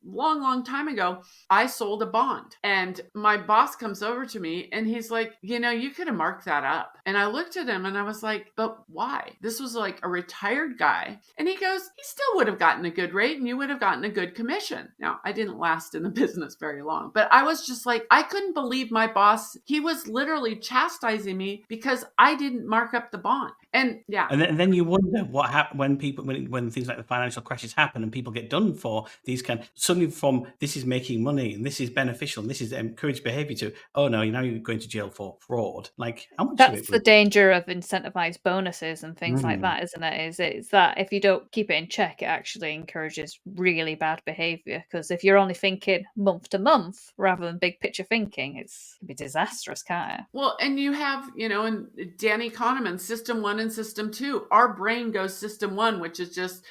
long time ago, I sold a bond, and my boss comes over to me and he's like, you could have marked that up. And I looked at him and I was like, but why? This was like a retired guy. And he goes, he still would have gotten a good rate and you would have gotten a good commission. Now, I didn't last in the business very long, but I was just like, I couldn't believe believe my boss, he was literally chastising me because I didn't mark up the bond. And yeah. And then you wonder what happens when things like the financial crashes happen and people get done for these suddenly from this is making money and this is beneficial and this is encouraged behavior to, oh no, you're going to jail for fraud. Like how much of That's it the was danger of incentivized bonuses and things like that, isn't it? Is that if you don't keep it in check, it actually encourages really bad behavior. Because if you're only thinking month to month rather than big picture thinking, it can be disastrous, can't it? Well, and you have, and Danny Kahneman, system 1 and system 2. Our brain goes system 1, which is just,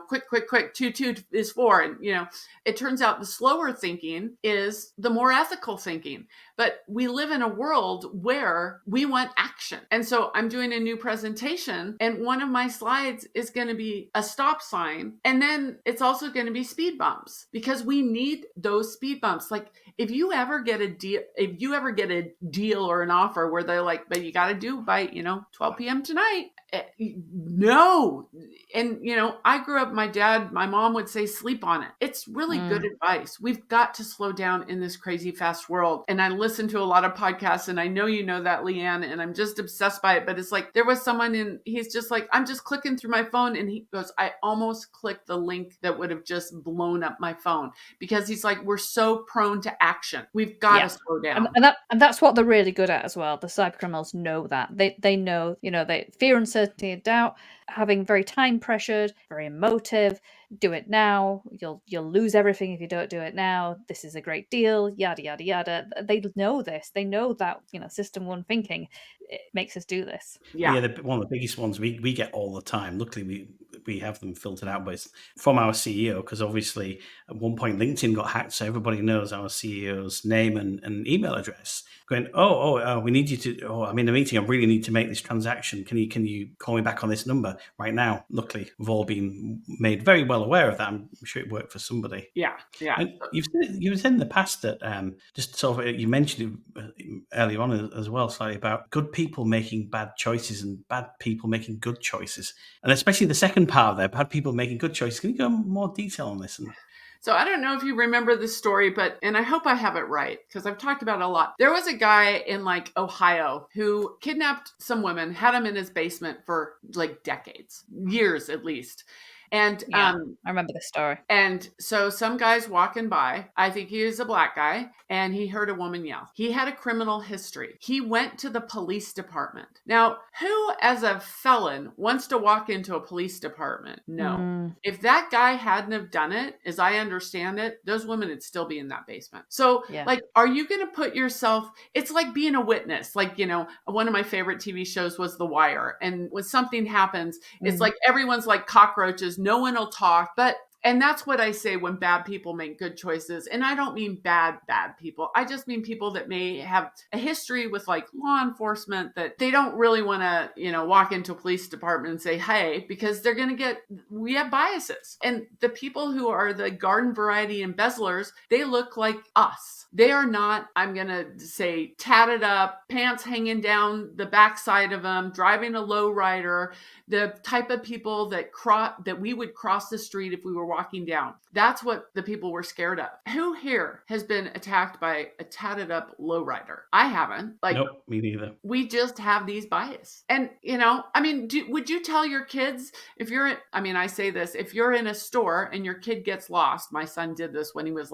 quick, 2 is 4. And, it turns out the slower thinking is the more ethical thinking. But we live in a world where we want action. And so I'm doing a new presentation, and one of my slides is going to be a stop sign. And then it's also going to be speed bumps, because we need those speed bumps. Like if you ever get a deal or an offer where they're like, but you got to do by, 12 p.m. tonight. No. And, I grew up, my mom would say, sleep on it. It's really good advice. We've got to slow down in this crazy fast world. And I listen to a lot of podcasts, and I know you know that, Leanne, and I'm just obsessed by it. But it's like, there was someone he's just like, I'm just clicking through my phone. And he goes, I almost clicked the link that would have just blown up my phone, because he's like, we're so prone to action. We've got to slow down. And that's what they're really good at as well. The cybercriminals know that. They know, they fear, uncertainty, and doubt, having very time pressured, very emotive. Do it now. You'll lose everything if you don't do it now. This is a great deal. Yada yada yada. They know this. They know that system 1 thinking, it makes us do this. Yeah, one of the biggest ones we get all the time. Luckily, we have them filtered out, but it's from our CEO, because obviously at one point LinkedIn got hacked, so everybody knows our CEO's name and email address. Going, we need you to. Oh, I'm in a meeting. I really need to make this transaction. Can you call me back on this number right now? Luckily, we've all been made very well aware of that. I'm sure it worked for somebody. Yeah. And you've said in the past that just sort of you mentioned it earlier on as well, slightly about good people making bad choices and bad people making good choices, and especially the second part of there, bad people making good choices. Can you go into more detail on this? So I don't know if you remember this story, and I hope I have it right, because I've talked about it a lot. There was a guy in Ohio who kidnapped some women, had them in his basement for decades, years at least. And I remember this story. And so some guy's walking by, I think he was a black guy, and he heard a woman yell. He had a criminal history. He went to the police department. Now, who as a felon wants to walk into a police department? No. If that guy hadn't have done it, as I understand it, those women would still be in that basement. So are you going to put yourself, it's like being a witness. One of my favorite TV shows was The Wire. And when something happens, it's like everyone's like cockroaches. No one will talk. And that's what I say when bad people make good choices. And I don't mean bad people. I just mean people that may have a history with law enforcement, that they don't really want to, walk into a police department and say, hey, because we have biases. And the people who are the garden variety embezzlers, they look like us. They are not, I'm going to say, tatted up, pants hanging down the backside of them, driving a lowrider, the type of people that we would cross the street if we were walking down. That's what the people were scared of. Who here has been attacked by a tatted up lowrider? I haven't. Nope, me neither. We just have these bias. And, would you tell your kids I say this, if you're in a store and your kid gets lost, my son did this when he was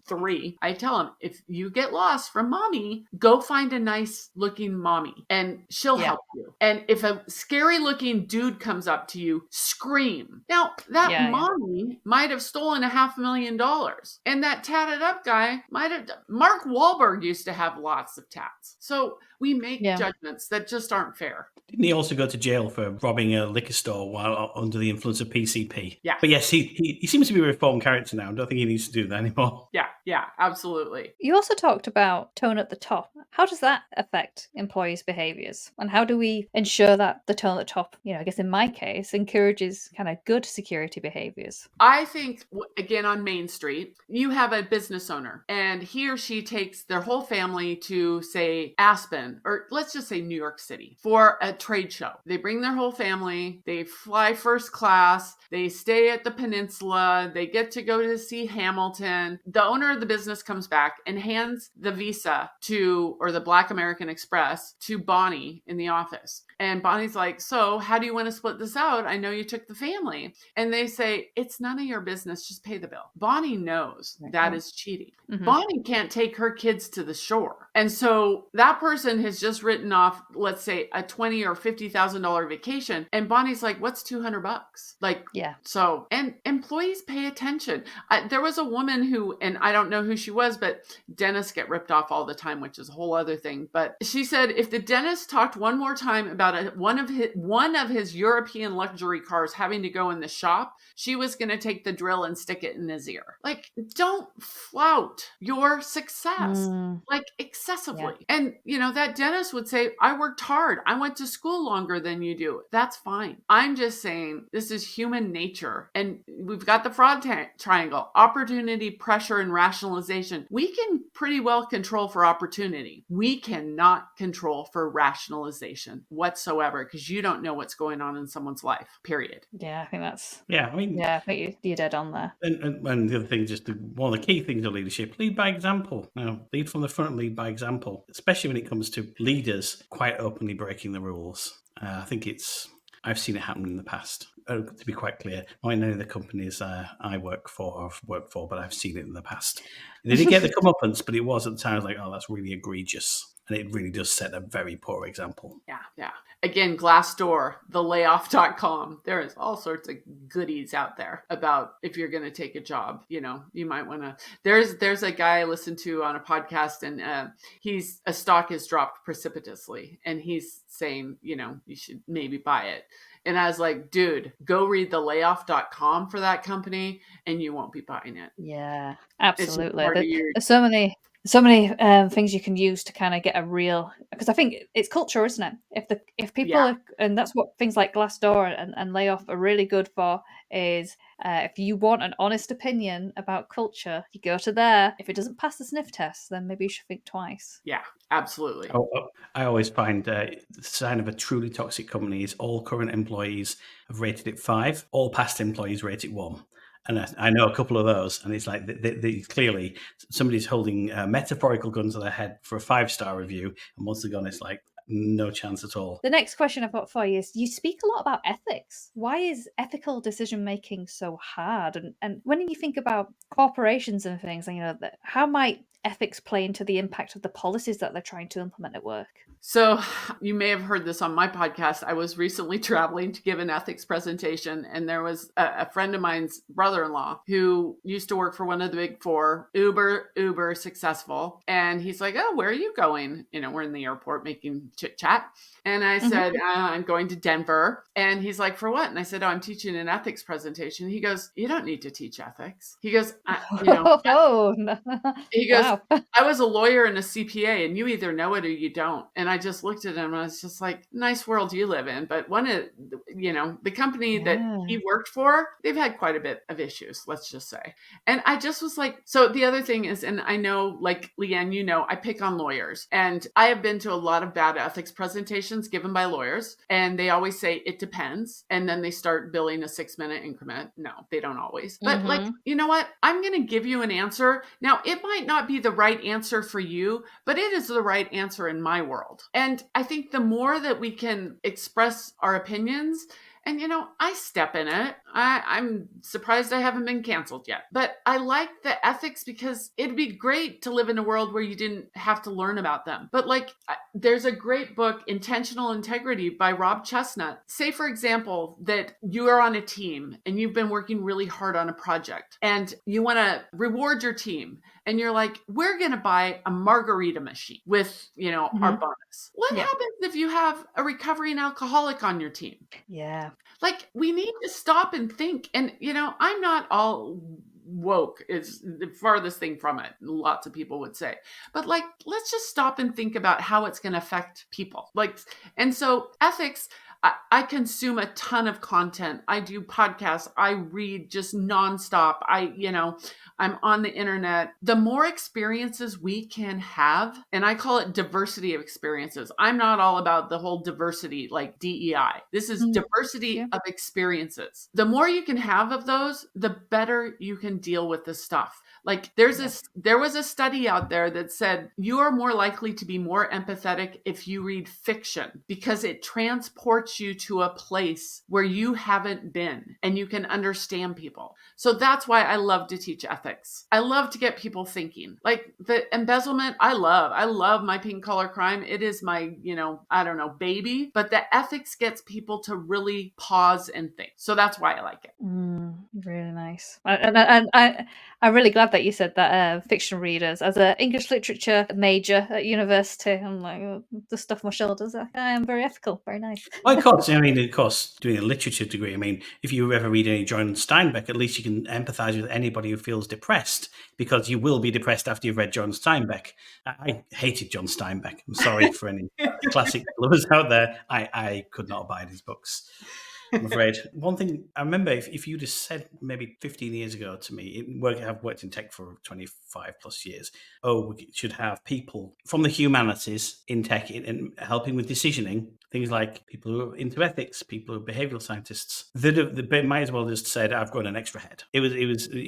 3, I tell him, if you get lost from mommy, go find a nice looking mommy and she'll help you. And if a scary looking dude comes up to you, scream. Now that mommy might have stolen $500,000, and that tatted up guy might have. Mark Wahlberg used to have lots of tats. So we make judgments that just aren't fair. Didn't he also go to jail for robbing a liquor store while under the influence of PCP? Yeah. But yes, he seems to be a reformed character now. I don't think he needs to do that anymore. Yeah, absolutely. You also talked about tone at the top. How does that affect employees' behaviors? And how do we ensure that the tone at the top, I guess in my case, encourages kind of good security behaviors? I think, again, on Main Street, you have a business owner, and he or she takes their whole family to, say, Aspen Hamilton, or let's just say New York City, for a trade show. They bring their whole family, they fly first class, they stay at the peninsula, they get to go to see Hamilton. The owner of the business comes back and hands the visa or the Black American Express to Bonnie in the office. And Bonnie's like, so how do you want to split this out? I know you took the family. And they say, it's none of your business. Just pay the bill. Bonnie knows that is cheating. Mhm. Bonnie can't take her kids to the shore. And so that person has just written off, let's say, a $20,000 or $50,000 vacation. And Bonnie's like, what's $200? Like, Yeah. so, and employees pay attention. There was a woman who, and I don't know who she was, but dentists get ripped off all the time, which is a whole other thing. But she said, if the dentist talked one more time about one of his European luxury cars having to go in the shop, she was going to take the drill and stick it in his ear. Like, don't flout your success, like excessively. Yeah. And, that dentist would say, I worked hard. I went to school longer than you do. That's fine. I'm just saying this is human nature. And we've got the fraud triangle: opportunity, pressure, and rationalization. We can pretty well control for opportunity. We cannot control for rationalization whatsoever, because you don't know what's going on in someone's life, period. Yeah, I think that's... Yeah, I mean... Yeah, I think you're dead on there. And the other thing, one of the key things of leadership, lead by example. Lead from the front, lead by example, especially when it comes to leaders quite openly breaking the rules. I think I've seen it happen in the past. To be quite clear, not in any of the companies I work for or have worked for, but I've seen it in the past. They didn't get the comeuppance, but it was at the time, I was like, oh, that's really egregious. And it really does set a very poor example. Yeah. Again, Glassdoor, thelayoff.com. There is all sorts of goodies out there about if you're going to take a job, you might want to. There's a guy I listened to on a podcast, and a stock has dropped precipitously, and he's saying, you should maybe buy it. And I was like, dude, go read thelayoff.com for that company, and you won't be buying it. Yeah, absolutely. There's so many things you can use to kind of get a real, because I think it's culture, isn't it? If people and that's what things like Glassdoor and Layoff are really good for, is if you want an honest opinion about culture, you go to there. If it doesn't pass the sniff test, then maybe you should think twice. Yeah, absolutely. I always find the sign of a truly toxic company is all current employees have rated it 5, all past employees rate it 1. And I know a couple of those, and it's like they clearly somebody's holding metaphorical guns to their head for a 5-star review, and once they're gone, it's like no chance at all. The next question I've got for you is: you speak a lot about ethics. Why is ethical decision making so hard? And when you think about corporations and things, how might ethics play into the impact of the policies that they're trying to implement at work? So you may have heard this on my podcast. I was recently traveling to give an ethics presentation, and there was a friend of mine's brother-in-law who used to work for one of the big 4, uber successful. And he's like, oh, where are you going? We're in the airport making chit chat. And I said, I'm going to Denver. And he's like, for what? And I said, oh, I'm teaching an ethics presentation. He goes, you don't need to teach ethics. He goes, no. He goes, wow. I was a lawyer and a CPA, and you either know it or you don't. And I just looked at him and I was just like, nice world you live in. But one of, the company that he worked for, they've had quite a bit of issues, let's just say. And I just was like, so the other thing is, and I know, like Leanne, I pick on lawyers, and I have been to a lot of bad ethics presentations given by lawyers, and they always say it depends. And then they start billing a 6-minute increment. No, they don't always. But like, you know what? I'm going to give you an answer. Now, it might not be the right answer for you, but it is the right answer in my world. And I think the more that we can express our opinions, and, I step in it. I'm surprised I haven't been canceled yet. But I like the ethics because it'd be great to live in a world where you didn't have to learn about them. But there's a great book, Intentional Integrity by Rob Chestnut. Say, for example, that you are on a team and you've been working really hard on a project and you want to reward your team. And you're like, we're going to buy a margarita machine with, our bonus. What happens if you have a recovering alcoholic on your team? Yeah. Like, we need to stop and think. And, I'm not all woke, is the farthest thing from it. Lots of people would say, but let's just stop and think about how it's going to affect people. And so ethics, I consume a ton of content. I do podcasts. I read just nonstop. I'm on the internet. The more experiences we can have, and I call it diversity of experiences. I'm not all about the whole diversity like DEI. This is diversity Yeah. of experiences. The more you can have of those, the better you can deal with this stuff. Like there was a study out there that said you are more likely to be more empathetic if you read fiction because it transports you to a place where you haven't been and you can understand people. So that's why I love to teach ethics. I love to get people thinking. Like the embezzlement, I love my pink collar crime. It is my, baby, but the ethics gets people to really pause and think. So that's why I like it. Really nice. I'm really glad that you said that fiction readers. As an English literature major at university, I'm like, the stuff on my shoulders. I am very ethical, very nice. Well, of course, doing a literature degree, if you ever read any John Steinbeck, at least you can empathise with anybody who feels depressed, because you will be depressed after you've read John Steinbeck. I hated John Steinbeck. I'm sorry for any classic lovers out there. I could not abide his books, I'm afraid. One thing I remember, if you'd have said maybe 15 years ago to me, I've worked in tech for 25 plus years, we should have people from the humanities in tech and helping with decisioning, things like people who are into ethics, people who are behavioral scientists, they might as well just said, I've got an extra head. It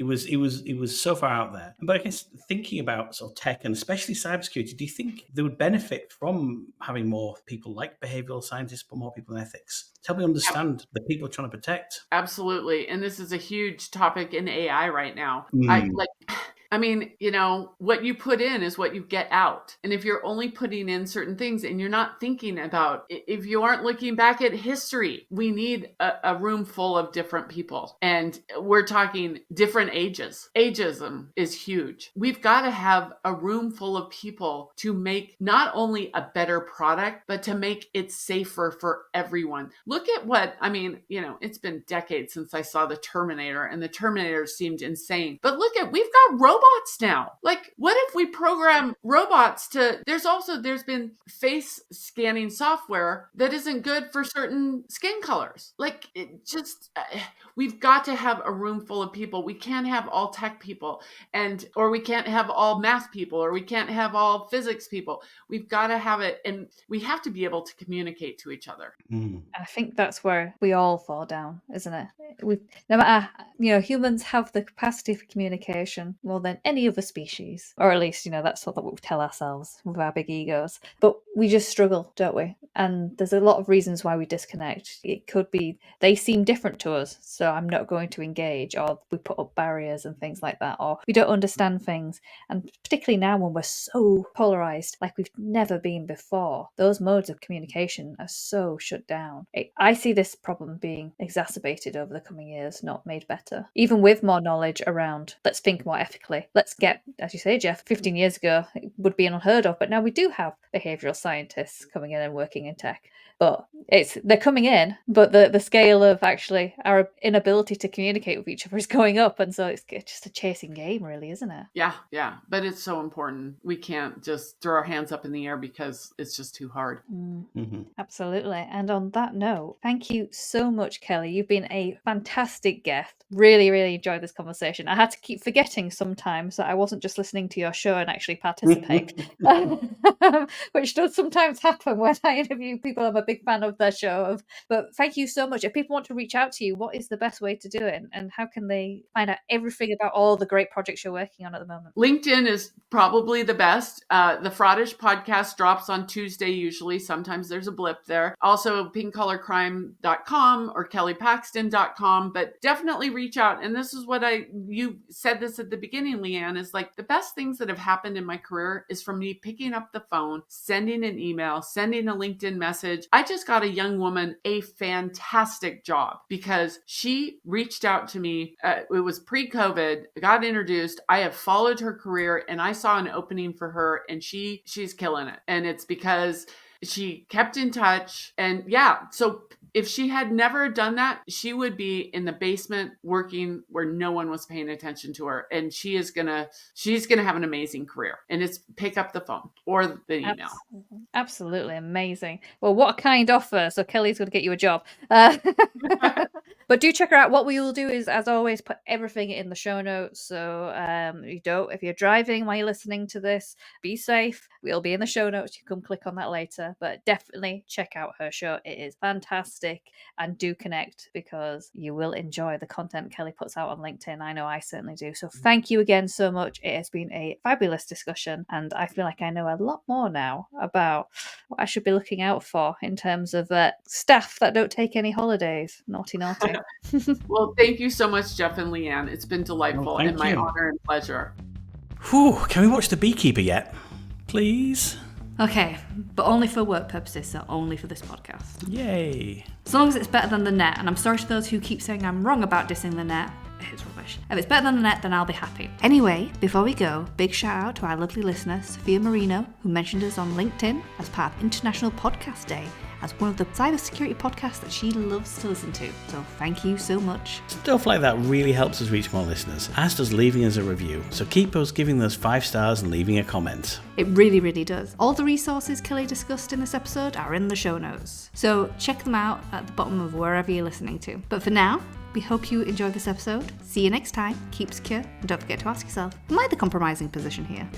was so far out there. But I guess thinking about sort of tech and especially cybersecurity, do you think they would benefit from having more people like behavioral scientists, but more people in ethics? To help me understand the people are trying to protect. Absolutely. And this is a huge topic in AI right now. What you put in is what you get out. And if you're only putting in certain things and you're not thinking about, if you aren't looking back at history, we need a room full of different people. And we're talking different ages. Ageism is huge. We've got to have a room full of people to make not only a better product, but to make it safer for everyone. Look at it's been decades since I saw the Terminator, and the Terminator seemed insane. But we've got robots now. Like, what if we program robots there's been face scanning software that isn't good for certain skin colors. We've got to have a room full of people. We can't have all tech people or we can't have all math people, or we can't have all physics people. We've got to have it, and we have to be able to communicate to each other. I think that's where we all fall down, isn't it? No matter, humans have the capacity for communication more than any other species, or at least, that's what we tell ourselves with our big egos. But we just struggle, don't we? And there's a lot of reasons why we disconnect. It could be they seem different to us, so I'm not going to engage, or we put up barriers and things like that, or we don't understand things. And particularly now when we're so polarized, like we've never been before, those modes of communication are so shut down. I see this problem being exacerbated over the coming years, not made better. Even with more knowledge around, let's think more ethically. Let's get, as you say, Jeff, 15 years ago, it would be unheard of, but now we do have behavioral scientists coming in and working in tech. But they're coming in, but the scale of actually our inability to communicate with each other is going up, and so it's just a chasing game, really, isn't it? Yeah, but it's so important. We can't just throw our hands up in the air because it's just too hard. Absolutely. And on that note, thank you so much, Kelly. You've been a fantastic guest. Really, really enjoyed this conversation. I had to keep forgetting sometimes that I wasn't just listening to your show and actually participate, which does sometimes happen when I interview people I'm a big fan of their show. But thank you so much. If people want to reach out to you, what is the best way to do it? And how can they find out everything about all the great projects you're working on at the moment? LinkedIn is probably the best. The Fraudish podcast drops on Tuesday usually. Sometimes there's a blip there. Also, pinkcollarcrime.com or kellypaxton.com. But definitely reach out. And this is what you said this at the beginning, Leanne, is like the best things that have happened in my career is from me picking up the phone, sending an email, sending a LinkedIn message. I just got a young woman a fantastic job because she reached out to me. It was pre-COVID, got introduced. I have followed her career and I saw an opening for her, and she's killing it. And it's because she kept in touch. And yeah, so If she had never done that, she would be in the basement working where no one was paying attention to her. And she's gonna have an amazing career. And it's pick up the phone or the email. Absolutely amazing. Well, what a kind offer. So Kelly's going to get you a job. But do check her out. What we will do is, as always, put everything in the show notes. So if you're driving while you're listening to this, be safe. We'll be in the show notes. You can click on that later. But definitely check out her show. It is fantastic. And do connect, because you will enjoy the content Kelly puts out on LinkedIn. I know I certainly do. So thank you again so much. It has been a fabulous discussion. And I feel like I know a lot more now about what I should be looking out for in terms of staff that don't take any holidays. Naughty, naughty. Well, thank you so much, Jeff and Leanne. It's been delightful and my honor and pleasure. Whew, can we watch The Beekeeper yet? Please? Okay, but only for work purposes, so only for this podcast. Yay. As long as it's better than The Net, and I'm sorry to those who keep saying I'm wrong about dissing The Net. It's rubbish. If it's better than The Net, then I'll be happy. Anyway, before we go, big shout out to our lovely listener, Sophia Marino, who mentioned us on LinkedIn as part of International Podcast Day as one of the cybersecurity podcasts that she loves to listen to. So thank you so much. Stuff like that really helps us reach more listeners, as does leaving us a review. So keep us giving those 5 stars and leaving a comment. It really, really does. All the resources Kelly discussed in this episode are in the show notes. So check them out at the bottom of wherever you're listening to. But for now, we hope you enjoyed this episode. See you next time. Keep secure, and don't forget to ask yourself, am I the compromising position here?